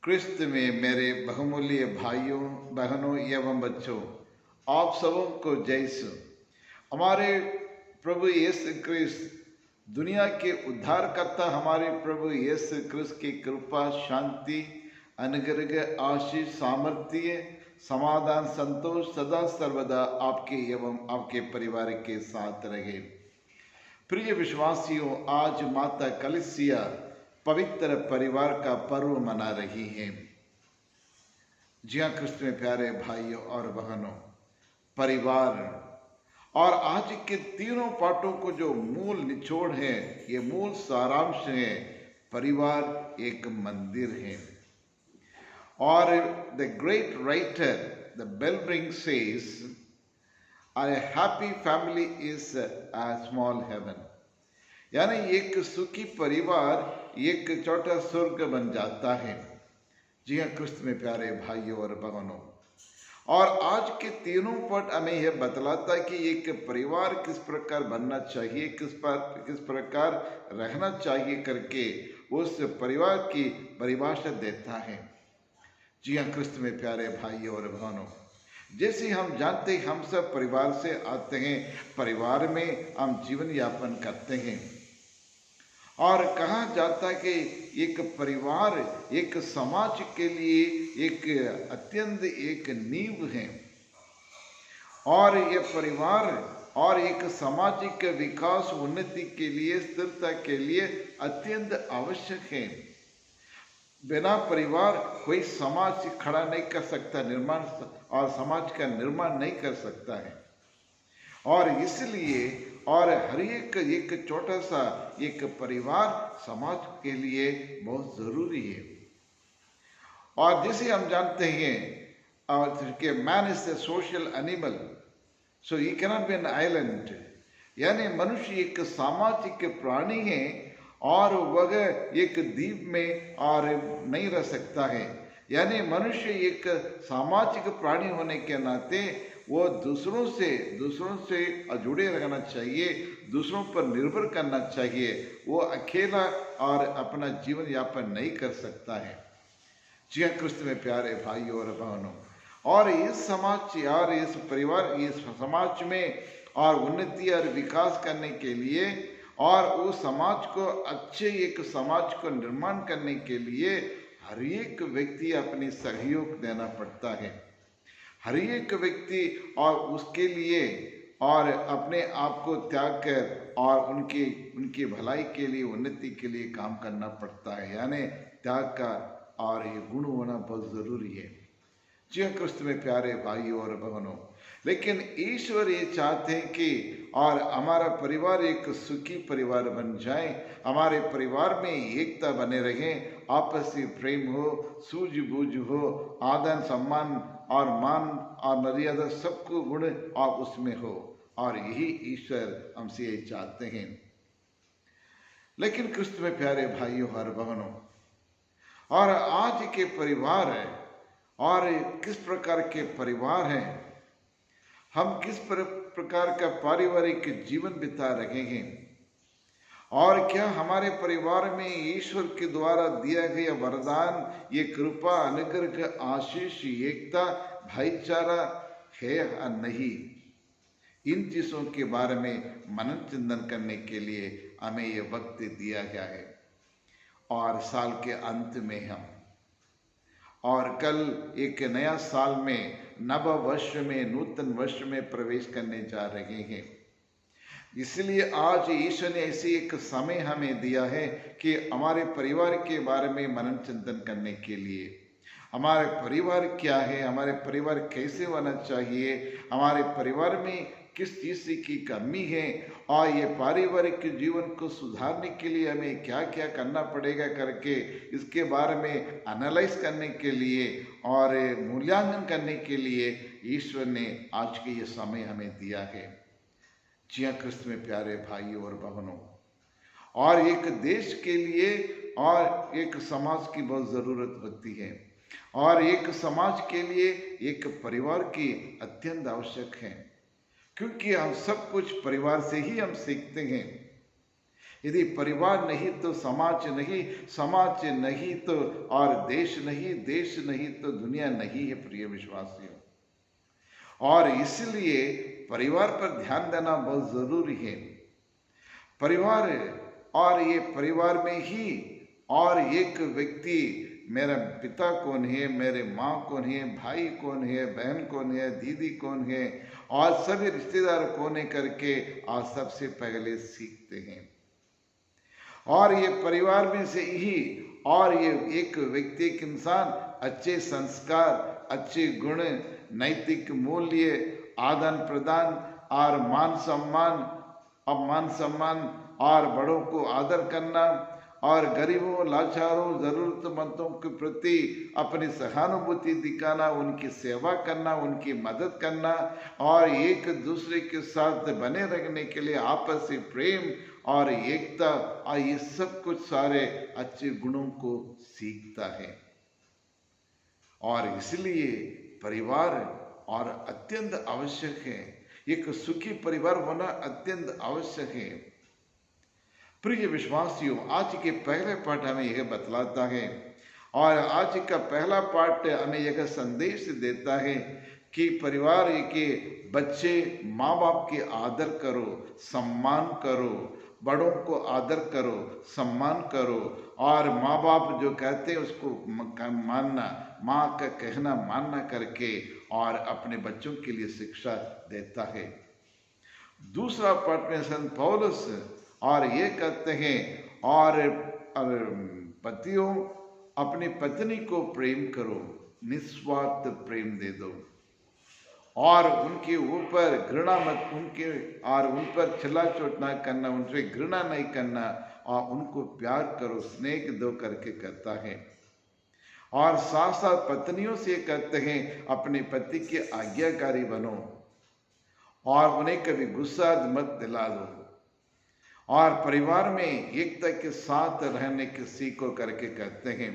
क्रिस्त में मेरे बहुमूल्य भाइयों बहनों एवं बच्चों, आप सबों को जय यीशु। हमारे प्रभु यीशु क्रिस्त दुनिया के उद्धारकर्ता हमारे प्रभु यीशु क्रिस्त की कृपा, शांति, अनुग्रह, आशीष, सामर्थ्य, समाधान, संतोष सदा सर्वदा आपके एवं आपके परिवार के साथ रहे। प्रिय विश्वासियों, आज माता कलीसिया पवित्र परिवार का पर्व मना रही है। जी हाँ, क्रिस्त में प्यारे भाइयों और बहनों, परिवार और आज के तीनों पाठों को जो मूल निचोड़ है, ये मूल सारांश है, परिवार एक मंदिर है। और the great writer the bell ring says, a happy family is a small heaven। यानी एक सुखी परिवार एक छोटा स्वर्ग बन जाता है। जी हाँ, क्रिस्त में प्यारे भाइयों और बहनों, और आज के तीनों पद हमें यह बतलाता है कि एक परिवार किस प्रकार बनना चाहिए, किस प्रकार रहना चाहिए करके उस परिवार की परिभाषा देता है। जी हाँ, क्रिस्त में प्यारे भाइयों और बहनों, जैसे हम जानते हैं हम सब परिवार से आते हैं, परिवार में हम जीवन यापन करते हैं। और कहा जाता है कि एक परिवार एक समाज के लिए एक अत्यंत एक नींव है, और ये परिवार और एक सामाजिक विकास, उन्नति के लिए, स्थिरता के लिए अत्यंत आवश्यक है। बिना परिवार कोई समाज खड़ा नहीं कर सकता, निर्माण और समाज का निर्माण नहीं कर सकता है। और इसलिए और हर एक छोटा सा एक परिवार समाज के लिए बहुत जरूरी है। और जैसे हम जानते हैं कि man is a social animal, so he cannot be an island. यानी मनुष्य एक सामाजिक प्राणी है और वह एक द्वीप में और नहीं रह सकता है। यानी मनुष्य एक सामाजिक प्राणी होने के नाते वो दूसरों से जुड़े रहना चाहिए, दूसरों पर निर्भर करना चाहिए। वो अकेला और अपना जीवन यापन नहीं कर सकता है। जी हाँ, क्रिस्त में प्यारे भाइयों और बहनों, और इस समाज और इस परिवार, इस समाज में और उन्नति और विकास करने के लिए और उस समाज को अच्छे एक समाज को निर्माण करने के लिए हर एक व्यक्ति अपनी सहयोग देना पड़ता है। हर एक व्यक्ति और उसके लिए और अपने आप को त्याग कर और उनकी भलाई के लिए, उन्नति के लिए काम करना पड़ता है। यानी त्याग का और ये गुण होना बहुत जरूरी है। जी हाँ, क्रिस्त में प्यारे भाइयों और बहनों, लेकिन ईश्वर ये चाहते हैं कि और हमारा परिवार एक सुखी परिवार बन जाए, हमारे परिवार में एकता बने रहे, आपसी प्रेम हो, सूझबूझ हो, आदर सम्मान और मान और मर्यादा सबको गुण और उसमें हो। और यही ईश्वर हमसे ये चाहते हैं। लेकिन क्रिस्त में प्यारे भाइयों और बहनों, और आज के परिवार है और किस प्रकार के परिवार हैं, हम किस प्रकार का पारिवारिक जीवन बिता रहे हैं, और क्या हमारे परिवार में ईश्वर के द्वारा दिया गया वरदान, ये कृपा, अनुग्रह, आशीष, एकता, भाईचारा है या नहीं। इन चीजों के बारे में मनन चिंतन करने के लिए हमें ये वक्त दिया गया है। और साल के अंत में हम और कल एक नया साल में, नव वर्ष में, नूतन वर्ष में प्रवेश करने जा रहे हैं। इसलिए आज ईश्वर ने ऐसे एक समय हमें दिया है कि हमारे परिवार के बारे में मनन चिंतन करने के लिए। हमारे परिवार क्या है, हमारे परिवार कैसे होना चाहिए, हमारे परिवार में किस चीज़ की कमी है, और ये पारिवारिक जीवन को सुधारने के लिए हमें क्या क्या करना पड़ेगा करके इसके बारे में एनालाइज करने के लिए और मूल्यांकन करने के लिए ईश्वर ने आज के ये समय हमें दिया है। जी हाँ, क्रिस्त में प्यारे भाइयों और बहनों, और एक देश के लिए और एक समाज की बहुत ज़रूरत होती है, और एक समाज के लिए एक परिवार की अत्यंत आवश्यक है, क्योंकि हम सब कुछ परिवार से ही हम सीखते हैं। यदि परिवार नहीं तो समाज नहीं, समाज नहीं तो और देश नहीं, देश नहीं तो दुनिया नहीं है प्रिय विश्वासियों। और इसलिए परिवार पर ध्यान देना बहुत जरूरी है। परिवार, और ये परिवार में ही और एक व्यक्ति, मेरा पिता कौन है, मेरे माँ कौन है, भाई कौन है, बहन कौन है, दीदी कौन है, और सभी रिश्तेदार कौन है करके आज सबसे पहले सीखते हैं। और ये परिवार में से ही और ये एक व्यक्ति, एक इंसान अच्छे संस्कार, अच्छे गुण, नैतिक मूल्य, आदान प्रदान और मान सम्मान, मान सम्मान और बड़ों को आदर करना और गरीबों, लाचारों, जरूरतमंदों के प्रति अपनी सहानुभूति दिखाना, उनकी सेवा करना, उनकी मदद करना और एक दूसरे के साथ बने रहने के लिए आपसी प्रेम और एकता, और ये सब कुछ सारे अच्छे गुणों को सीखता है। और इसलिए परिवार और अत्यंत आवश्यक है। एक सुखी परिवार होना अत्यंत आवश्यक है। प्रिय विश्वासियों, आज के पहले पाठ हमें यह बतलाता है, और आज का पहला पाठ हमें यह संदेश देता है कि परिवार के बच्चे माँ बाप के आदर करो, सम्मान करो, बड़ों को आदर करो, सम्मान करो, और माँ बाप जो कहते हैं उसको मानना, माँ का कहना मानना करके और अपने बच्चों के लिए शिक्षा देता है। दूसरा पाठ में संत पौलुस और ये कहते हैं, और पतियों अपनी पत्नी को प्रेम करो, निस्वार्थ प्रेम दे दो, और उनके ऊपर घृणा मत, उनके और उन पर छला चोट ना करना, उनसे घृणा नहीं करना, और उनको प्यार करो, स्नेह दो करके कहता है। और साथ साथ पत्नियों से कहते हैं अपने पति के आज्ञाकारी बनो और उन्हें कभी गुस्सा मत दिला दो, और परिवार में एकता के साथ रहने की सीखो करके कहते हैं।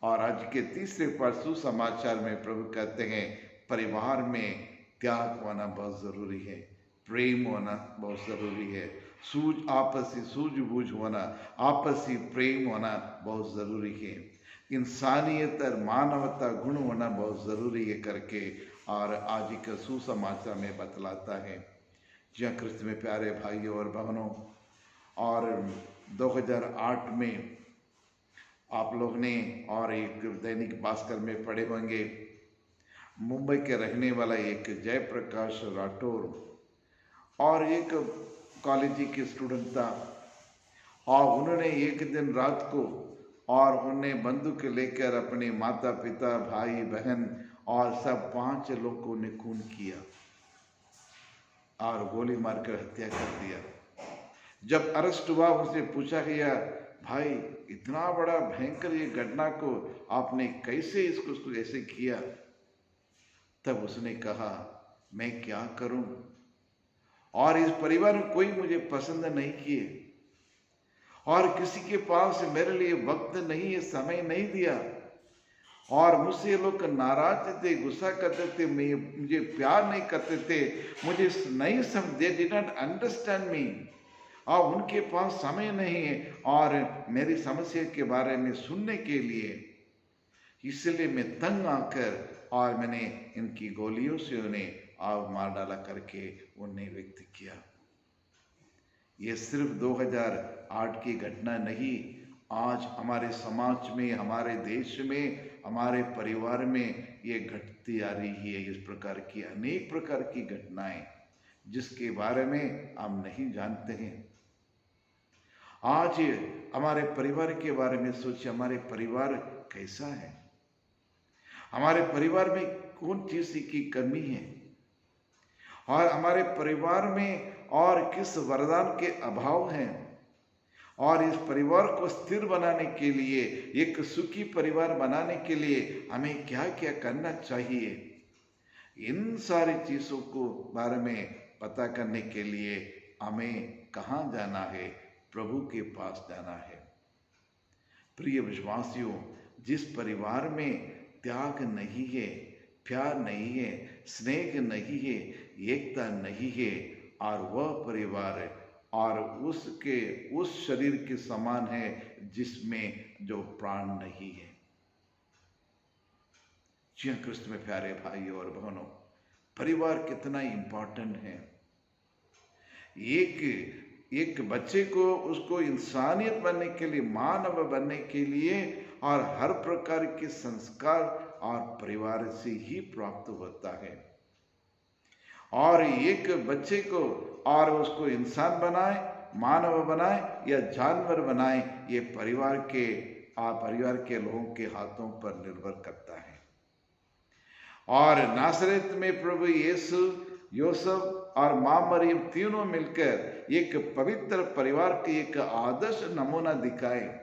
और आज के तीसरे पाठ सुसमाचार में प्रभु कहते हैं परिवार में त्याग होना बहुत जरूरी है, प्रेम होना बहुत जरूरी है, आपसी सूझबूझ होना, आपसी प्रेम होना बहुत जरूरी है, इंसानियत और मानवता गुण होना बहुत जरूरी है करके और आज का सुसमाचार में बतलाता है। जहाँ ख्रिस्त में प्यारे भाइयों और बहनों, और 2008 में आप लोग ने और एक दैनिक भास्कर में पढ़े होंगे, मुंबई के रहने वाला एक जयप्रकाश राठौर और एक कॉलेज के स्टूडेंट था, और उन्होंने एक दिन रात को और उन्हें बंदूक लेकर अपने माता पिता, भाई बहन और सब 5 लोगों ने खून किया और गोली मारकर हत्या कर दिया। जब अरेस्ट हुआ उनसे पूछा गया, भाई इतना बड़ा भयंकर ये घटना को आपने कैसे इसको ऐसे किया? तब उसने कहा, मैं क्या करूं, और इस परिवार में कोई मुझे पसंद नहीं किए और किसी के पास मेरे लिए वक्त नहीं है, समय नहीं दिया, और मुझसे लोग नाराज थे, गुस्सा करते थे, मुझे प्यार नहीं करते थे, मुझे नहीं समझ, they did not understand me, और उनके पास समय नहीं है और मेरी समस्या के बारे में सुनने के लिए, इसलिए मैं तंग आकर और मैंने इनकी गोलियों से उन्हें आग मार डाला करके उन्हें व्यक्त किया। ये सिर्फ 2008 की घटना नहीं, आज हमारे समाज में, हमारे देश में, हमारे परिवार में ये घटती आ रही है। इस प्रकार की अनेक प्रकार की घटनाएं जिसके बारे में हम नहीं जानते हैं। आज हमारे परिवार के बारे में सोचिए, हमारे परिवार कैसा है, हमारे परिवार में कौन चीज की कमी है, और हमारे परिवार में और किस वरदान के अभाव हैं, और इस परिवार को स्थिर बनाने के लिए, एक सुखी परिवार बनाने के लिए हमें क्या क्या करना चाहिए, इन सारी चीजों को बारे में पता करने के लिए हमें कहाँ जाना है? प्रभु के पास जाना है। प्रिय विश्वासियों, जिस परिवार में त्याग नहीं है, प्यार नहीं है, स्नेह नहीं है, एकता नहीं है, और वह परिवार और उसके उस शरीर के समान है जिसमें जो प्राण नहीं है। जी क्रिस्त में प्यारे भाइयों और बहनों, परिवार कितना इंपॉर्टेंट है। एक बच्चे को उसको इंसानियत बनने के लिए, मानव बनने के लिए और हर प्रकार के संस्कार और परिवार से ही प्राप्त होता है। और एक बच्चे को और उसको इंसान बनाए, मानव बनाए या जानवर बनाए, ये परिवार के लोगों के हाथों पर निर्भर करता है। और नासरत में प्रभु यीशु, यूसुफ और मां मरियम तीनों मिलकर एक पवित्र परिवार के एक आदर्श नमूना दिखाए।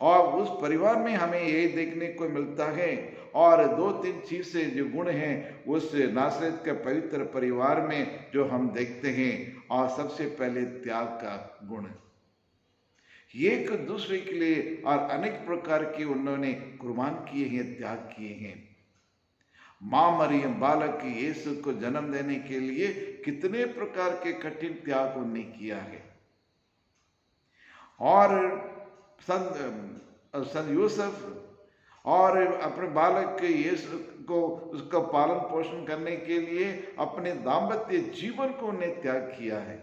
और उस परिवार में हमें ये देखने को मिलता है, और 2-3 चीजें जो गुण हैं उस नासरत के पवित्र परिवार में जो हम देखते हैं। और सबसे पहले त्याग का गुण, एक दूसरे के लिए और अनेक प्रकार के उन्होंने कुर्बान किए हैं, त्याग किए हैं। मां मरियम बालक यीशु को जन्म देने के लिए कितने प्रकार के कठिन त्याग उन्होंने किया है। और सन यूसुफ और अपने बालक के यीशु को उसका पालन पोषण करने के लिए अपने दाम्पत्य जीवन को उन्हें त्याग किया है।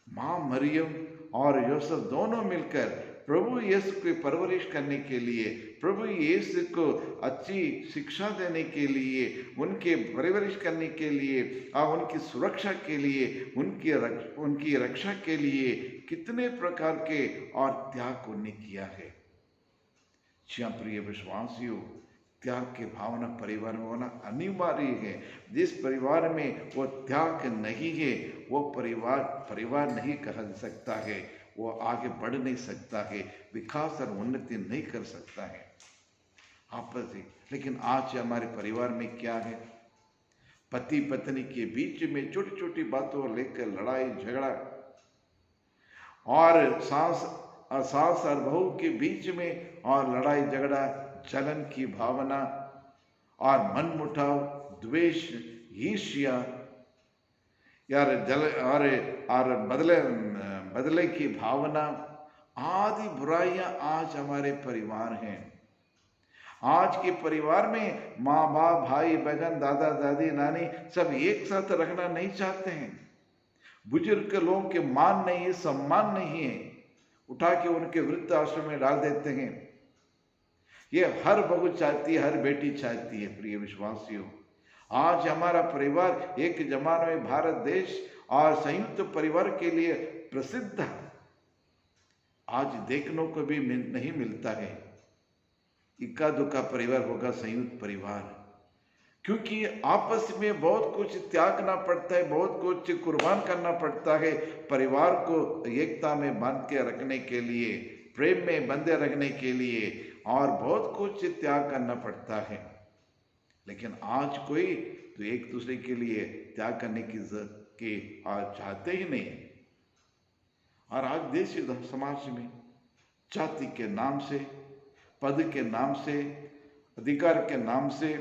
मां मरियम और यूसुफ दोनों मिलकर प्रभु यीशु की परवरिश करने के लिए, प्रभु यीशु को अच्छी शिक्षा देने के लिए, उनके परवरिश करने के लिए और उनकी सुरक्षा के लिए, उनकी रक्षा के लिए कितने प्रकार के और त्याग उन्हें किया है। प्रिय विश्वासियों, त्याग की भावना परिवार में होना अनिवार्य है। जिस परिवार में वो त्याग नहीं है, वो परिवार नहीं कहा जा सकता है, वो आगे बढ़ नहीं सकता है, विकास और उन्नति नहीं कर सकता है आपस में। लेकिन आज हमारे परिवार में क्या है, पति पत्नी के बीच में छोटी छोटी बातों लेकर लड़ाई झगड़ा, और सास और बहू के बीच में और लड़ाई झगड़ा, जलन की भावना और मनमुटाव, द्वेष, ईर्ष्या और बदले की भावना आदि बुराइयां आज हमारे परिवार हैं। आज के परिवार में माँ बाप, भाई बहन, दादा दादी, नानी सब एक साथ रखना नहीं चाहते हैं। बुजुर्ग लोगों के मान नहीं है, सम्मान नहीं है, उठा के उनके वृद्ध आश्रम में डाल देते हैं। ये हर बहू चाहती है, हर बेटी चाहती है। प्रिय विश्वासियों, आज हमारा परिवार एक जमाने में भारत देश और संयुक्त परिवार के लिए प्रसिद्ध है। आज देखने को भी नहीं मिलता है। इक्का दुक्का परिवार होगा संयुक्त परिवार, क्योंकि आपस में बहुत कुछ त्यागना पड़ता है, बहुत कुछ कुर्बान करना पड़ता है परिवार को एकता में बांध के रखने के लिए, प्रेम में बंधे रखने के लिए, और बहुत कुछ त्याग करना पड़ता है। लेकिन आज कोई तो एक दूसरे के लिए त्याग करने की आज चाहते ही नहीं। और आज देश समाज में जाति के नाम से, पद के नाम से, अधिकार के नाम से,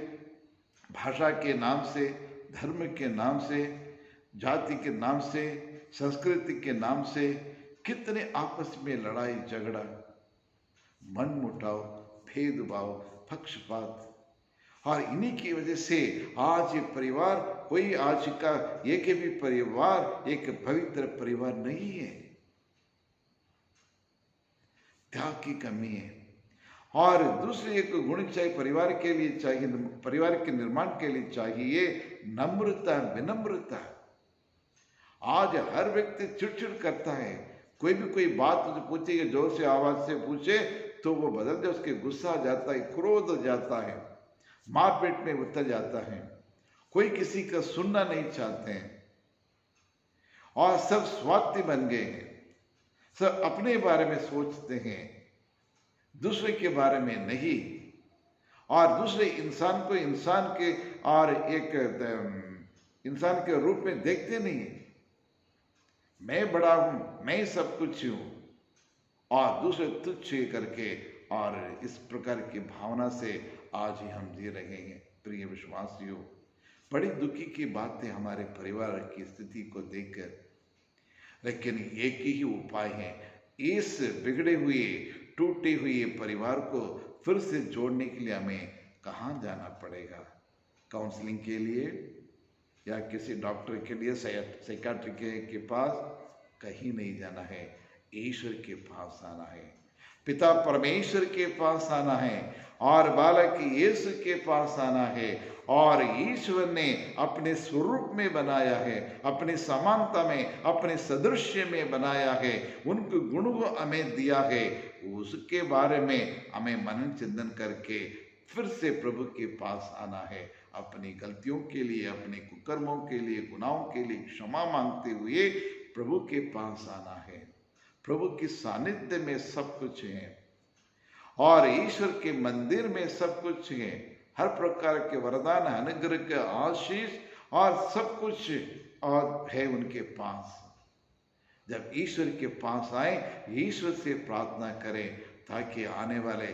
भाषा के नाम से, धर्म के नाम से, जाति के नाम से, संस्कृति के नाम से कितने आपस में लड़ाई झगड़ा, मनमुटाव, भेदभाव, पक्षपात, और इन्हीं की वजह से आज ये परिवार, कोई आज का एक भी परिवार एक पवित्र परिवार नहीं है। त्याग की कमी है। और दूसरी एक गुण चाहिए परिवार के लिए, चाहिए परिवार के निर्माण के लिए चाहिए नम्रता, विनम्रता। आज हर व्यक्ति चिड़चिड़ करता है। कोई बात पूछे, जोर से आवाज से पूछे तो वो बदल दे, उसके गुस्सा आ जाता है, क्रोध हो जाता है, मारपीट में उतर जाता है। कोई किसी का सुनना नहीं चाहते हैं और सब स्वार्थी बन गए हैं। सब अपने बारे में सोचते हैं, दूसरे के बारे में नहीं। और दूसरे इंसान को इंसान के और एक इंसान के रूप में देखते नहीं। मैं बड़ा हूं, मैं सब कुछ हूं, और दूसरे तुच्छ करके, और इस प्रकार की भावना से आज ही हम जी रहे हैं। प्रिय विश्वासियों, बड़ी दुखी की बात है हमारे परिवार की स्थिति को देखकर। लेकिन एक ही उपाय है, इस बिगड़े हुए टूटे हुए परिवार को फिर से जोड़ने के लिए हमें कहाँ जाना पड़ेगा? काउंसलिंग के लिए या किसी डॉक्टर के लिए, साइकाट्री के पास कहीं नहीं जाना है, ईश्वर के पास आना है, पिता परमेश्वर के पास आना है और बालक यीशु के पास आना है। और ईश्वर ने अपने स्वरूप में बनाया है, अपनी समानता में, अपने सदृश्य में बनाया है, उनके गुण को हमें दिया है। उसके बारे में हमें मनन चिंतन करके फिर से प्रभु के पास आना है, अपनी गलतियों के लिए, अपने कुकर्मों के लिए, गुनाहों के लिए क्षमा मांगते हुए प्रभु के पास आना है। प्रभु की सानिध्य में सब कुछ है और ईश्वर के मंदिर में सब कुछ है, हर प्रकार के वरदान, अनुग्रह के आशीष और सब कुछ और है उनके पास। जब ईश्वर के पास आए, ईश्वर से प्रार्थना करें ताकि आने वाले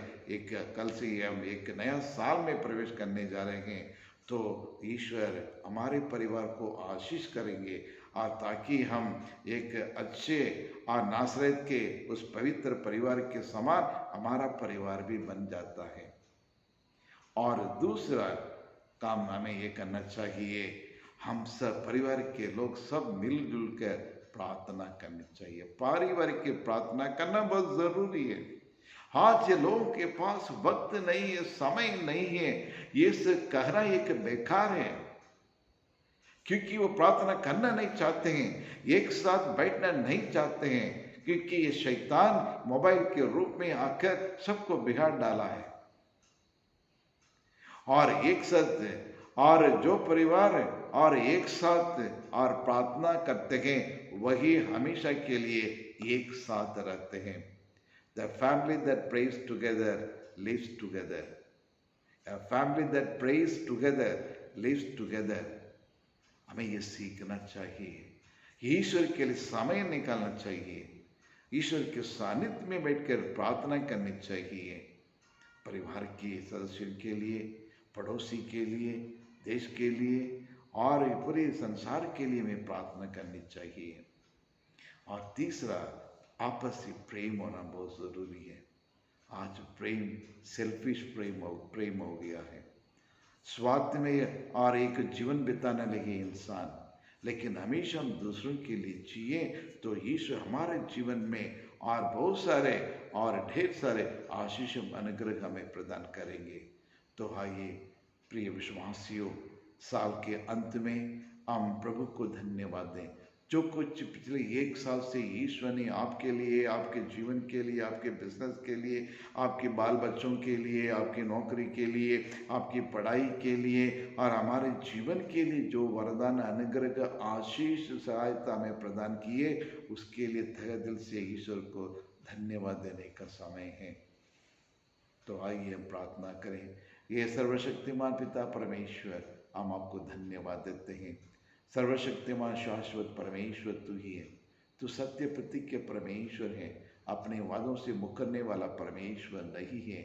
कल से हम एक नया साल में प्रवेश करने जा रहे हैं, तो ईश्वर हमारे परिवार को आशीष करेंगे और ताकि हम एक अच्छे और नासरत के उस पवित्र परिवार के समान हमारा परिवार भी बन जाता है। और दूसरा काम हमें ये करना चाहिए, हम सब परिवार के लोग सब मिलजुल कर प्रार्थना करनी चाहिए। पारिवारिक की प्रार्थना करना बहुत जरूरी है। आज ये लोगों के पास वक्त नहीं है, समय नहीं है, ये सब कहना एक बेकार है, क्योंकि वो प्रार्थना करना नहीं चाहते हैं, एक साथ बैठना नहीं चाहते हैं, क्योंकि ये शैतान मोबाइल के रूप में आकर सबको बिगाड़ डाला है। और एक साथ और जो परिवार और एक साथ और प्रार्थना करते हैं, वही हमेशा के लिए एक साथ रहते हैं। The family that prays together lives together. A family that prays together lives together. हमें ये सीखना चाहिए, ईश्वर के लिए समय निकालना चाहिए, ईश्वर के सानिध्य में बैठकर प्रार्थना करनी चाहिए। परिवार के सदस्यों के लिए, पड़ोसी के लिए, देश के लिए और पूरे संसार के लिए हमें प्रार्थना करनी चाहिए। और तीसरा, आपसी प्रेम होना बहुत जरूरी है। आज प्रेम सेल्फिश प्रेम हो गया है, स्वार्थ में और एक जीवन बिताने लगे इंसान, लेकिन हमेशा हम दूसरों के लिए जिए तो ईश्वर हमारे जीवन में और बहुत सारे और ढेर सारे आशीष अनुग्रह हमें प्रदान करेंगे। तो आइए प्रिय विश्वासियों, साल के अंत में हम प्रभु को धन्यवाद दें, जो कुछ पिछले एक साल से ईश्वर ने आपके लिए, आपके जीवन के लिए, आपके बिजनेस के लिए, आपके बाल बच्चों के लिए, आपकी नौकरी के लिए, आपकी पढ़ाई के लिए और हमारे जीवन के लिए जो वरदान, अनुग्रह, आशीष, सहायता हमें प्रदान किए, उसके लिए तहे दिल से ईश्वर को धन्यवाद देने का समय है। तो आइए हम प्रार्थना करें। ये सर्वशक्तिमान पिता परमेश्वर, हम आपको धन्यवाद देते हैं। सर्वशक्तिमान शाश्वत परमेश्वर तू ही है, तू सत्य प्रतिज्ञ परमेश्वर है, अपने वादों से मुकरने वाला परमेश्वर नहीं है।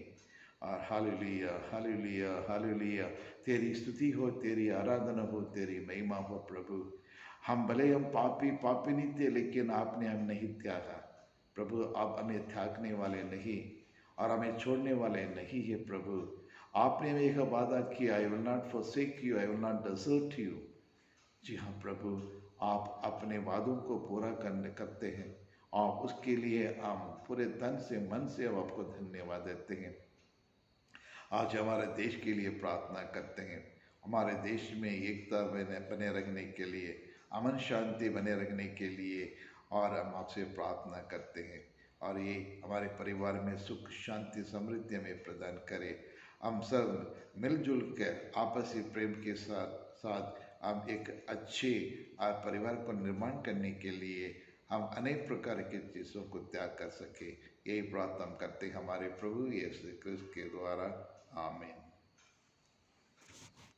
और हालेलुया हालेलुया हालेलुया, तेरी स्तुति हो, तेरी आराधना हो, तेरी महिमा हो प्रभु। हम भले हम पापी नहीं थे, लेकिन आपने हम नहीं त्यागा प्रभु। आप हमें त्यागने वाले नहीं और हमें छोड़ने वाले नहीं है प्रभु। आपने हमें एक वादा किया, I will not forsake you, I will not desert you। जी हाँ प्रभु, आप अपने वादों को पूरा करते हैं और उसके लिए हम पूरे तन से, मन से हम आपको धन्यवाद देते हैं। आज हमारे देश के लिए प्रार्थना करते हैं, हमारे देश में एकता बने रखने के लिए, अमन शांति बने रखने के लिए, और हम आपसे प्रार्थना करते हैं। और ये हमारे परिवार में सुख शांति समृद्धि हमें प्रदान करे। हम सब मिलजुल कर आपसी प्रेम के साथ हम एक अच्छे परिवार को निर्माण करने के लिए हम अनेक प्रकार की चीज़ों को त्याग कर सके। यही प्रार्थना करते हमारे प्रभु यीशु क्रिस्त के द्वारा, आमीन।